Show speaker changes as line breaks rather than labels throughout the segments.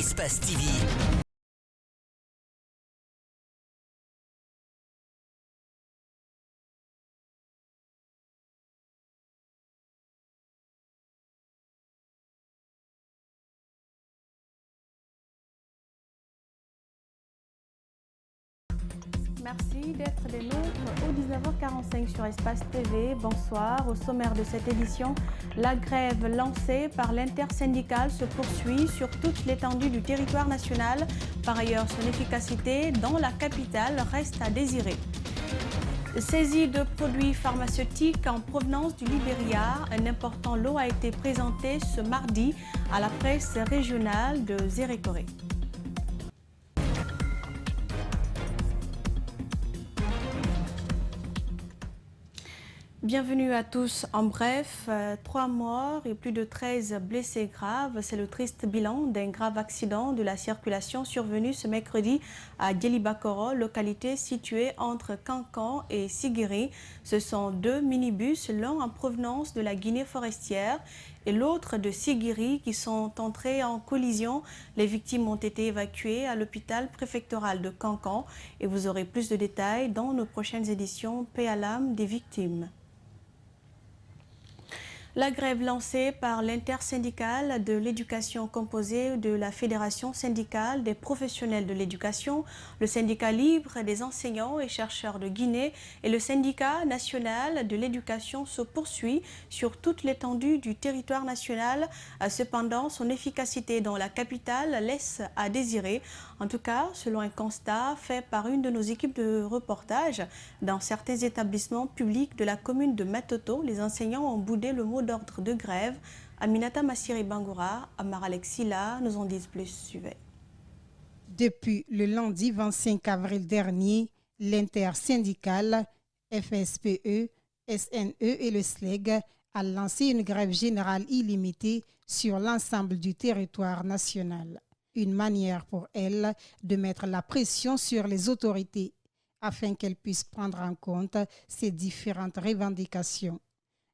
Espace TV.
Merci d'être des nôtres au 19h45 sur Espace TV. Bonsoir. Au sommaire de cette édition, la grève lancée par l'intersyndicale se poursuit sur toute l'étendue du territoire national. Par ailleurs, son efficacité dans la capitale reste à désirer. Saisie de produits pharmaceutiques en provenance du Libéria, un important lot a été présenté ce mardi à la presse régionale de Zérékoré. Bienvenue à tous. En bref, 3 morts et plus de 13 blessés graves. C'est le triste bilan d'un grave accident de la circulation survenu ce mercredi à Djelibakoro, localité située entre Kankan et Sigiri. Ce sont 2 minibus, l'un en provenance de la Guinée forestière et l'autre de Sigiri, qui sont entrés en collision. Les victimes ont été évacuées à l'hôpital préfectoral de Kankan et vous aurez plus de détails dans nos prochaines éditions. Paix à l'âme des victimes. La grève lancée par l'intersyndicale de l'éducation composée de la Fédération syndicale des professionnels de l'éducation, le syndicat libre des enseignants et chercheurs de Guinée et le syndicat national de l'éducation se poursuit sur toute l'étendue du territoire national. Cependant, son efficacité dans la capitale laisse à désirer. En tout cas, selon un constat fait par une de nos équipes de reportage, dans certains établissements publics de la commune de Matoto, les enseignants ont boudé le mot d'ordre de grève. Aminata Massiri Bangoura, Amar Alexila nous en disent plus. Suivez.
Depuis le lundi 25 avril dernier, l'intersyndicale FSPE, SNE et le SLEG a lancé une grève générale illimitée sur l'ensemble du territoire national. Une manière pour elle de mettre la pression sur les autorités afin qu'elles puissent prendre en compte ces différentes revendications.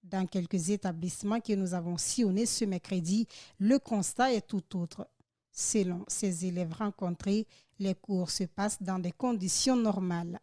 Dans quelques établissements que nous avons sillonnés ce mercredi, le constat est tout autre. Selon ces élèves rencontrés, les cours se passent dans des conditions normales.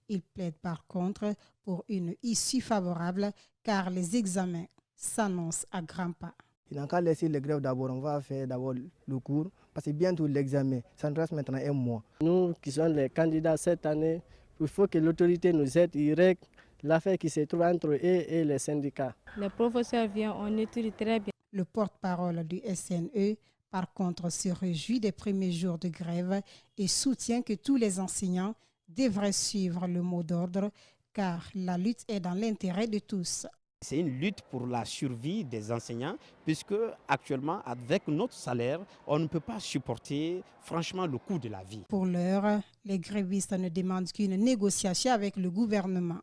Ils plaident par contre pour une issue favorable car les examens s'annoncent à grands pas.
Il n'a qu'à laisser les grèves d'abord, on va faire d'abord le cours, parce que bientôt l'examen, ça nous reste maintenant 1 mois.
Nous qui sommes les candidats cette année, il faut que l'autorité nous aide, il règle l'affaire qui se trouve entre eux et les syndicats.
Les professeurs viennent, on étudie très bien.
Le porte-parole du SNE, par contre, se réjouit des premiers jours de grève et soutient que tous les enseignants devraient suivre le mot d'ordre car la lutte est dans l'intérêt de tous.
C'est une lutte pour la survie des enseignants puisque actuellement, avec notre salaire, on ne peut pas supporter franchement le coût de la vie.
Pour l'heure, les grévistes ne demandent qu'une négociation avec le gouvernement.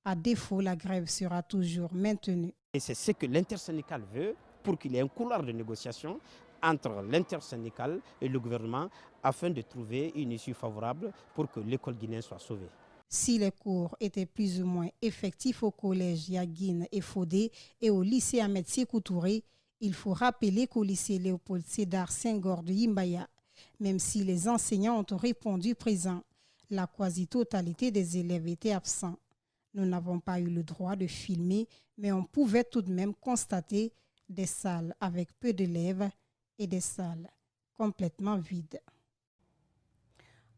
À défaut, la grève sera toujours maintenue.
Et c'est ce que l'intersyndicale veut pour qu'il y ait un couloir de négociation entre l'intersyndicale et le gouvernement afin de trouver une issue favorable pour que l'école guinéenne soit sauvée.
Si les cours étaient plus ou moins effectifs au collège Yaguine et Fodé et au lycée Ahmed Sékou Touré, il faut rappeler qu'au lycée Léopold Sédar Senghor de Yimbaya, même si les enseignants ont répondu présents, la quasi-totalité des élèves étaient absents. Nous n'avons pas eu le droit de filmer, mais on pouvait tout de même constater des salles avec peu d'élèves et des salles complètement vides.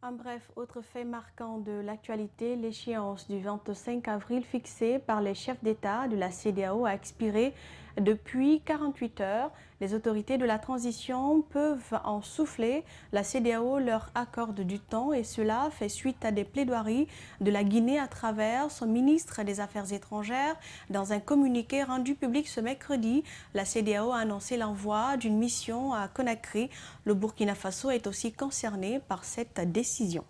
En bref, autre fait marquant de l'actualité, l'échéance du 25 avril fixée par les chefs d'État de la CEDEAO a expiré depuis 48 heures. Les autorités de la transition peuvent en souffler. La CEDEAO leur accorde du temps et cela fait suite à des plaidoiries de la Guinée à travers son ministre des Affaires étrangères. Dans un communiqué rendu public ce mercredi, la CEDEAO a annoncé l'envoi d'une mission à Conakry. Le Burkina Faso est aussi concerné par cette décision.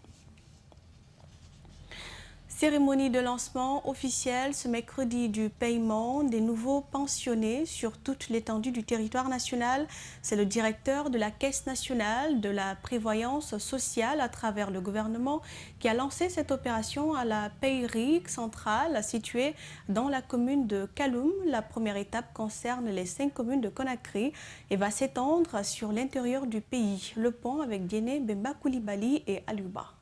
Cérémonie de lancement officielle ce mercredi du paiement des nouveaux pensionnés sur toute l'étendue du territoire national. C'est le directeur de la Caisse nationale de la prévoyance sociale à travers le gouvernement qui a lancé cette opération à la payerie centrale située dans la commune de Kaloum. La première étape concerne les 5 communes de Conakry et va s'étendre sur l'intérieur du pays. Le pont avec Diéné Bemba Koulibaly et Aluba.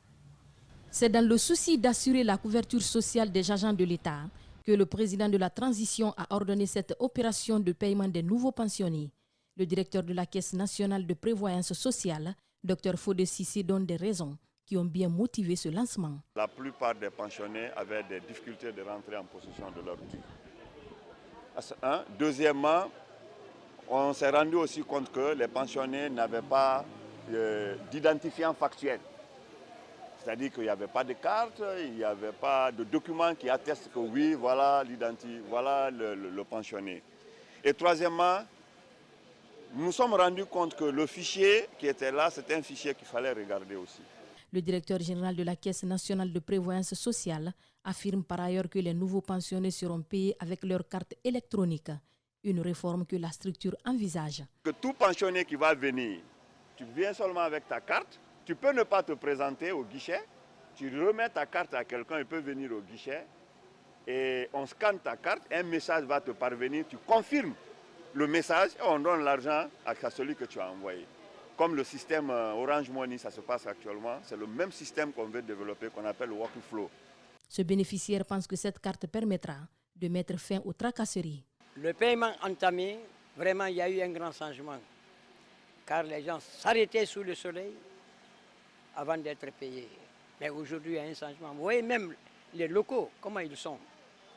C'est dans le souci d'assurer la couverture sociale des agents de l'État que le président de la transition a ordonné cette opération de paiement des nouveaux pensionnés. Le directeur de la Caisse nationale de prévoyance sociale, Dr Fodé Sissi, donne des raisons qui ont bien motivé ce lancement.
La plupart des pensionnés avaient des difficultés de rentrer en possession de leur dû. Deuxièmement, on s'est rendu aussi compte que les pensionnés n'avaient pas d'identifiant factuel. C'est-à-dire qu'il n'y avait pas de carte, il n'y avait pas de document qui atteste que oui, voilà voilà le pensionné. Et troisièmement, nous nous sommes rendus compte que le fichier qui était là, c'était un fichier qu'il fallait regarder aussi.
Le directeur général de la Caisse nationale de prévoyance sociale affirme par ailleurs que les nouveaux pensionnés seront payés avec leur carte électronique, une réforme que la structure envisage.
Que tout pensionné qui va venir, tu viens seulement avec ta carte. Tu peux ne pas te présenter au guichet, tu remets ta carte à quelqu'un, il peut venir au guichet et on scanne ta carte, un message va te parvenir, tu confirmes le message et on donne l'argent à celui que tu as envoyé. Comme le système Orange Money, ça se passe actuellement, c'est le même système qu'on veut développer, qu'on appelle le workflow.
Ce bénéficiaire pense que cette carte permettra de mettre fin aux tracasseries.
Le paiement entamé, vraiment il y a eu un grand changement, car les gens s'arrêtaient sous le soleil avant d'être payés. Mais aujourd'hui, il y a un changement. Vous voyez même les locaux, comment ils sont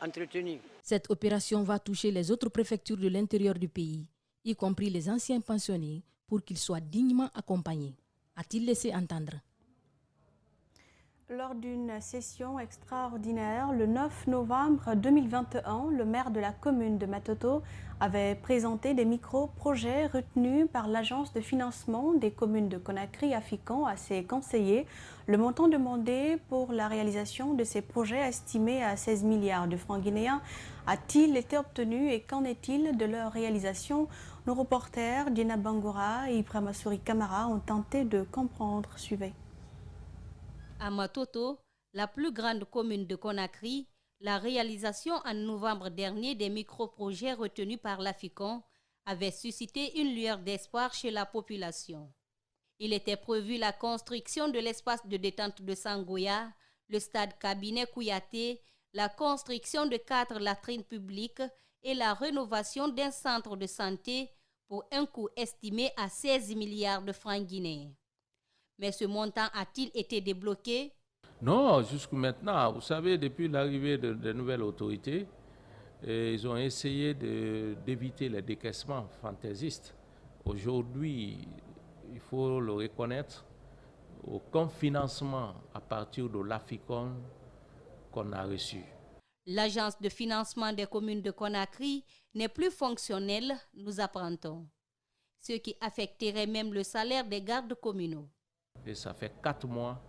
entretenus.
Cette opération va toucher les autres préfectures de l'intérieur du pays, y compris les anciens pensionnés, pour qu'ils soient dignement accompagnés, a-t-il laissé entendre.
Lors d'une session extraordinaire, le 9 novembre 2021, le maire de la commune de Matoto avait présenté des micro-projets retenus par l'agence de financement des communes de Conakry Afican à ses conseillers. Le montant demandé pour la réalisation de ces projets, estimé à 16 milliards de francs guinéens, a-t-il été obtenu et qu'en est-il de leur réalisation? Nos reporters Dina Bangoura et Ibrahima Souri Kamara ont tenté de comprendre. Suivez.
À Matoto, la plus grande commune de Conakry, la réalisation en novembre dernier des micro-projets retenus par l'Afican avait suscité une lueur d'espoir chez la population. Il était prévu la construction de l'espace de détente de Sangoya, le stade Cabinet Kouyaté, la construction de 4 latrines publiques et la rénovation d'un centre de santé pour un coût estimé à 16 milliards de francs guinéens. Mais ce montant a-t-il été débloqué?
Non, jusqu'à maintenant. Vous savez, depuis l'arrivée de nouvelles autorités, ils ont essayé d'éviter les décaissements fantaisistes. Aujourd'hui, il faut le reconnaître, aucun financement à partir de l'Aficon qu'on a reçu.
L'agence de financement des communes de Conakry n'est plus fonctionnelle, nous apprend-on. Ce qui affecterait même le salaire des gardes communaux.
Et ça fait 4 mois,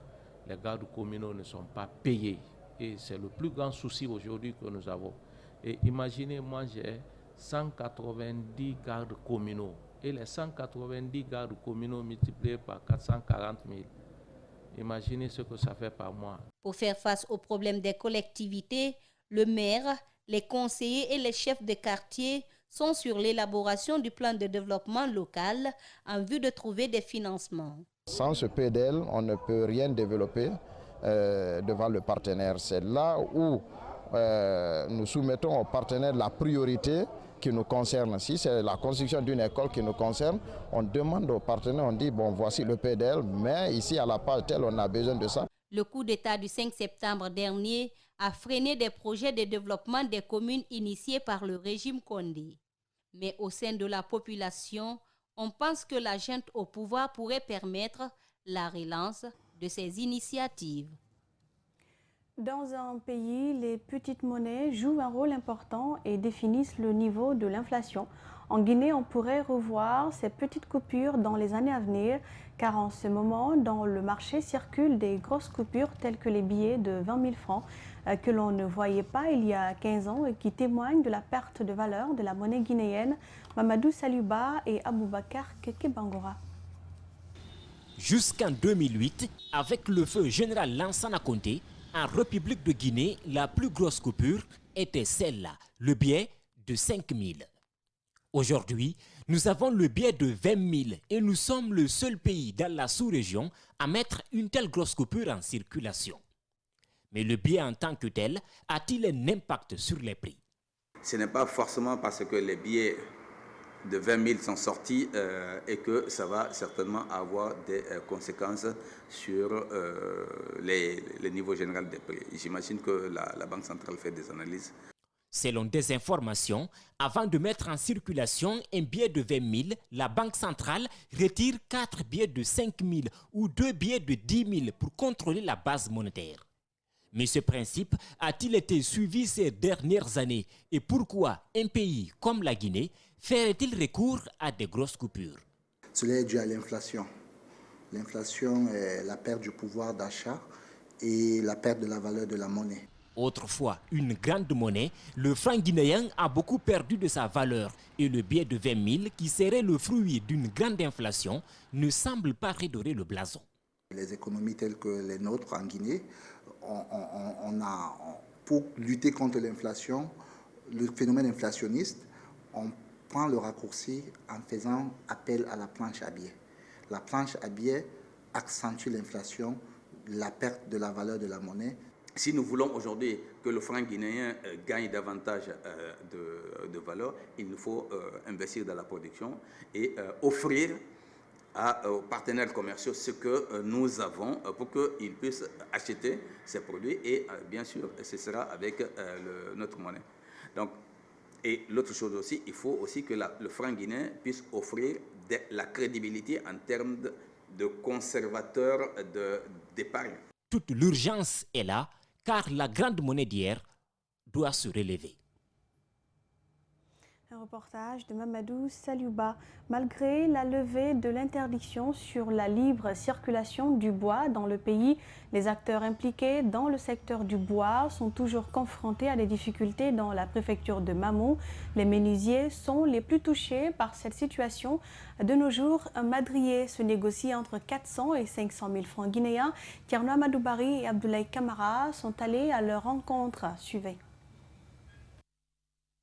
les gardes communaux ne sont pas payés. Et c'est le plus grand souci aujourd'hui que nous avons. Et imaginez, moi j'ai 190 gardes communaux. Et les 190 gardes communaux multipliés par 440 000. Imaginez ce que ça fait par mois.
Pour faire face aux problèmes des collectivités, le maire, les conseillers et les chefs de quartier sont sur l'élaboration du plan de développement local en vue de trouver des financements.
Sans ce PDL, on ne peut rien développer devant le partenaire. C'est là où nous soumettons au partenaire la priorité qui nous concerne. Si c'est la construction d'une école qui nous concerne, on demande au partenaire, on dit, bon, voici le PDL, mais ici à la page telle, on a besoin de ça.
Le coup d'État du 5 septembre dernier a freiné des projets de développement des communes initiés par le régime Condé. Mais au sein de la population, on pense que la junte au pouvoir pourrait permettre la relance de ces initiatives.
Dans un pays, les petites monnaies jouent un rôle important et définissent le niveau de l'inflation. En Guinée, on pourrait revoir ces petites coupures dans les années à venir, car en ce moment, dans le marché circulent des grosses coupures telles que les billets de 20 000 francs que l'on ne voyait pas il y a 15 ans et qui témoignent de la perte de valeur de la monnaie guinéenne. Mamadou Saluba et Aboubakar Kekebangora.
Jusqu'en 2008, avec le feu général Lansana Conté, en République de Guinée, la plus grosse coupure était celle-là, le billet de 5 000. Aujourd'hui, nous avons le billet de 20 000 et nous sommes le seul pays dans la sous-région à mettre une telle grosse coupure en circulation. Mais le billet en tant que tel a-t-il un impact sur les prix?
Ce n'est pas forcément parce que les billets de 20 000 sont sortis et que ça va certainement avoir des conséquences sur les niveaux généraux des prix. J'imagine que la Banque centrale fait des analyses.
Selon des informations, avant de mettre en circulation un billet de 20 000, la Banque centrale retire 4 billets de 5 000 ou 2 billets de 10 000 pour contrôler la base monétaire. Mais ce principe a-t-il été suivi ces dernières années? Et pourquoi un pays comme la Guinée ferait-il recours à de grosses coupures?
Cela est dû à l'inflation. L'inflation est la perte du pouvoir d'achat et la perte de la valeur de la monnaie.
Autrefois une grande monnaie, le franc guinéen a beaucoup perdu de sa valeur et le billet de 20 000, qui serait le fruit d'une grande inflation, ne semble pas redorer le blason.
Les économies telles que les nôtres en Guinée, pour lutter contre l'inflation, le phénomène inflationniste, on prend le raccourci en faisant appel à la planche à billets. La planche à billets accentue l'inflation, la perte de la valeur de la monnaie.
Si nous voulons aujourd'hui que le franc guinéen gagne davantage de valeur, il nous faut investir dans la production et offrir aux partenaires commerciaux ce que nous avons pour qu'ils puissent acheter ces produits et bien sûr ce sera avec notre monnaie. Donc, et l'autre chose aussi, il faut aussi que le franc guinéen puisse offrir la crédibilité en termes de conservateur d'épargne.
Toute l'urgence est là, car la grande monnaie d'hier doit se relever.
Un reportage de Mamadou Saluba. Malgré la levée de l'interdiction sur la libre circulation du bois dans le pays, les acteurs impliqués dans le secteur du bois sont toujours confrontés à des difficultés dans la préfecture de Mamou. Les menuisiers sont les plus touchés par cette situation. De nos jours, un madrier se négocie entre 400 et 500 000 francs guinéens. Tierno Amadou Bari et Abdoulaye Kamara sont allés à leur rencontre. Suivez.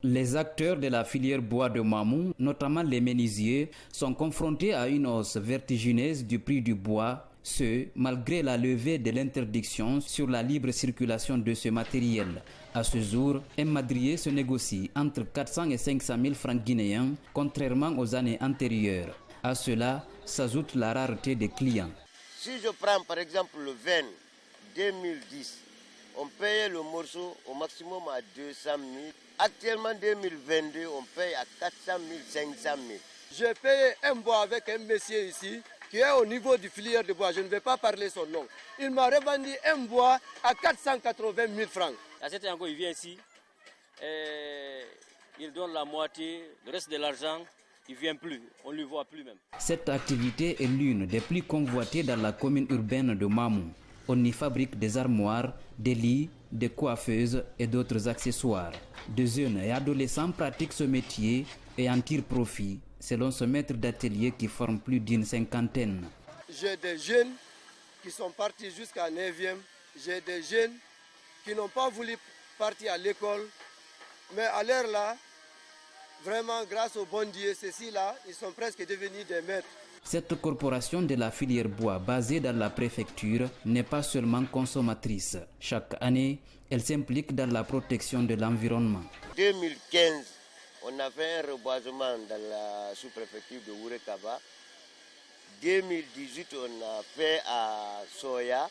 Les acteurs de la filière bois de Mamou, notamment les menuisiers, sont confrontés à une hausse vertigineuse du prix du bois, ce malgré la levée de l'interdiction sur la libre circulation de ce matériel. À ce jour, un madrier se négocie entre 400 et 500 000 francs guinéens, contrairement aux années antérieures. À cela s'ajoute la rareté des clients.
Si je prends par exemple le 20 2010, on payait le morceau au maximum à 200 000. Actuellement, 2022, on paye à 400 000, 500 000.
J'ai payé un bois avec un monsieur ici qui est au niveau du filière de bois. Je ne vais pas parler son nom. Il m'a revendu un bois à 480 000 francs.
À cet endroit, il vient ici, il donne la moitié, le reste de l'argent, il ne vient plus, on ne le voit plus même.
Cette activité est l'une des plus convoitées dans la commune urbaine de Mamou. On y fabrique des armoires, des lits, des coiffeuses et d'autres accessoires. Des jeunes et adolescents pratiquent ce métier et en tirent profit, selon ce maître d'atelier qui forme plus d'une cinquantaine.
J'ai des jeunes qui sont partis jusqu'à 9e. J'ai des jeunes qui n'ont pas voulu partir à l'école. Mais à l'heure là, vraiment grâce au bon Dieu, ceux-ci-là, ils sont presque devenus des maîtres.
Cette corporation de la filière bois basée dans la préfecture n'est pas seulement consommatrice. Chaque année, elle s'implique dans la protection de l'environnement.
En 2015, on a fait un reboisement dans la sous-préfecture de Ourekaba. 2018, on a fait à Soya.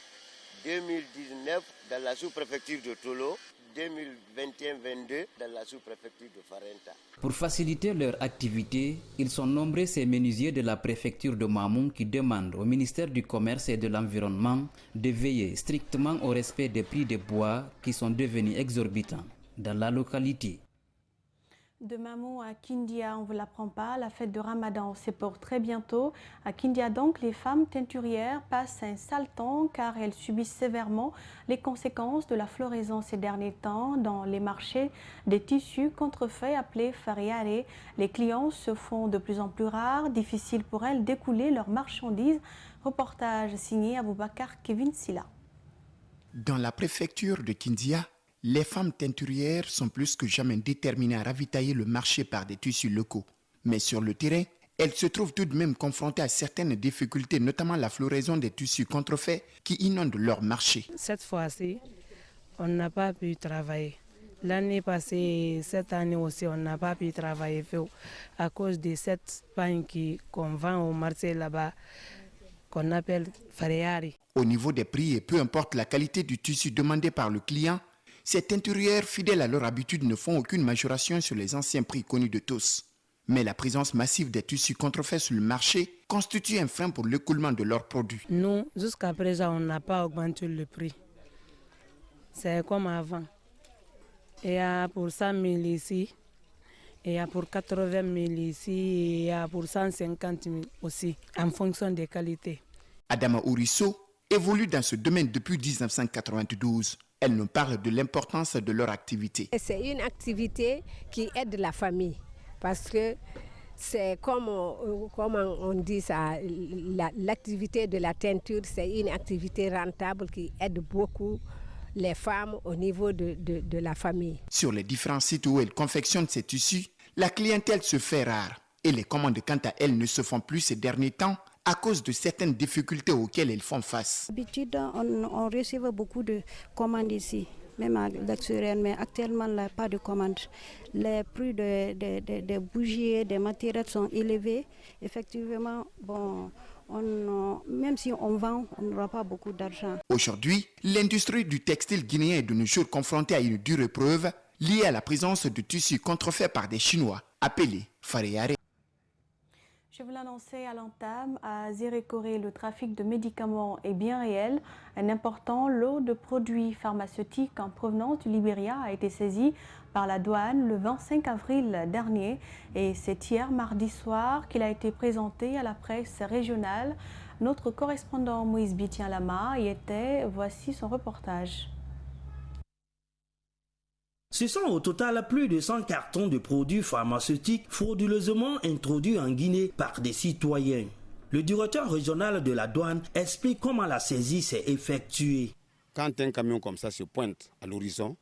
2019, dans la sous-préfecture de Tolo. 2021-22 dans la sous-préfecture de Farenta.
Pour faciliter leur activité, ils sont nombreux ces menuisiers de la préfecture de Mamou qui demandent au ministère du Commerce et de l'Environnement de veiller strictement au respect des prix des bois qui sont devenus exorbitants dans la localité.
De Mamou à Kindia, on ne vous l'apprend pas, la fête de Ramadan, c'est pour très bientôt. À Kindia donc, les femmes teinturières passent un sale temps car elles subissent sévèrement les conséquences de la floraison ces derniers temps dans les marchés des tissus contrefaits appelés fariare. Les clients se font de plus en plus rares, difficile pour elles d'écouler leurs marchandises. Reportage signé Aboubakar Kevin Silla.
Dans la préfecture de Kindia, les femmes teinturières sont plus que jamais déterminées à ravitailler le marché par des tissus locaux. Mais sur le terrain, elles se trouvent tout de même confrontées à certaines difficultés, notamment la floraison des tissus contrefaits qui inondent leur marché.
Cette fois-ci, on n'a pas pu travailler. L'année passée, cette année aussi, on n'a pas pu travailler à cause de cette pagne qu'on vend au marché là-bas, qu'on appelle fariari.
Au niveau des prix et peu importe la qualité du tissu demandé par le client, ces teinturières, fidèles à leur habitude, ne font aucune majoration sur les anciens prix connus de tous. Mais la présence massive des tissus contrefaits sur le marché constitue un frein pour l'écoulement de leurs produits.
Nous, jusqu'à présent, on n'a pas augmenté le prix. C'est comme avant. Il y a pour 100 000 ici, il y a pour 80 000 ici, il y a pour 150 000 aussi, en fonction des qualités.
Adama Ourisso évolue dans ce domaine depuis 1992. Elle nous parle de l'importance de leur activité.
C'est une activité qui aide la famille parce que c'est comme on dit ça, l'activité de la teinture, c'est une activité rentable qui aide beaucoup les femmes au niveau de la famille.
Sur les différents sites où elle confectionne ses tissus, la clientèle se fait rare et les commandes quant à elles ne se font plus ces derniers temps à cause de certaines difficultés auxquelles elles font face.
D'habitude, on reçoit beaucoup de commandes ici, même à l'extérieur, mais actuellement, il n'y a pas de commandes. Les prix des bougies et des matériels sont élevés. Effectivement, bon, même si on vend, on n'aura pas beaucoup d'argent.
Aujourd'hui, l'industrie du textile guinéen est de nos jours confrontée à une dure épreuve liée à la présence de tissus contrefaits par des Chinois, appelés fariare.
Je vous l'annonçais à l'entame, à Zérékoré, le trafic de médicaments est bien réel. Un important lot de produits pharmaceutiques en provenance du Libéria a été saisi par la douane le 25 avril dernier. Et c'est hier, mardi soir, qu'il a été présenté à la presse régionale. Notre correspondant Moïse Bitien-Lama y était. Voici son reportage.
Ce sont au total plus de 100 cartons de produits pharmaceutiques frauduleusement introduits en Guinée par des citoyens. Le directeur régional de la douane explique comment la saisie s'est effectuée.
Quand un camion comme ça se pointe à l'horizon,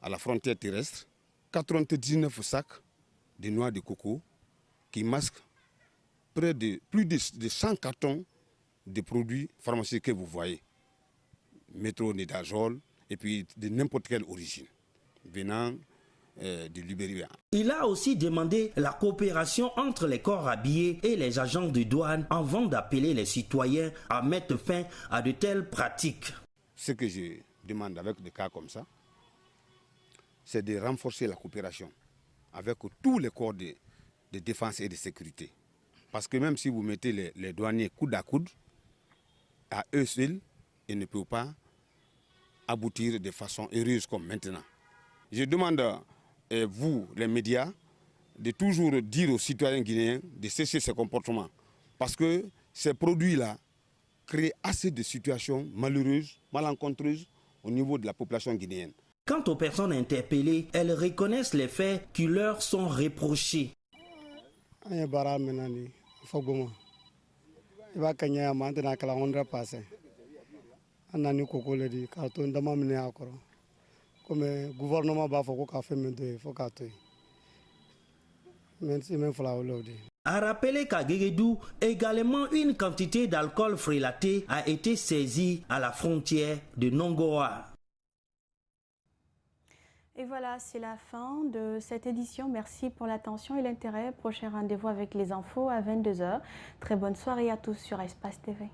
à la frontière terrestre, 99 sacs de noix de coco qui masquent plus de 100 cartons de produits pharmaceutiques que vous voyez. Métronidazole et puis de n'importe quelle origine venant du Libéria.
Il a aussi demandé la coopération entre les corps habillés et les agents de douane avant d'appeler les citoyens à mettre fin à de telles pratiques.
Ce que je demande avec des cas comme ça, c'est de renforcer la coopération avec tous les corps de défense et de sécurité. Parce que même si vous mettez les douaniers coude à coude, à eux seuls, ils ne peuvent pas aboutir de façon heureuse comme maintenant. Je demande à vous, les médias, de toujours dire aux citoyens guinéens de cesser ces comportements. Parce que ces produits-là créent assez de situations malheureuses, malencontreuses au niveau de la population guinéenne.
Quant aux personnes interpellées, elles reconnaissent les faits qui leur sont reprochés.
Comme le gouvernement va faire quoi faire maintenant, il faut qu'attendre. Merci même pour la
A rappeler qu'à Guéguédou, également une quantité d'alcool frélaté a été saisie à la frontière de Nongoa.
Et voilà, c'est la fin de cette édition. Merci pour l'attention et l'intérêt. Prochain rendez-vous avec les infos à 22h. Très bonne soirée à tous sur Espace TV.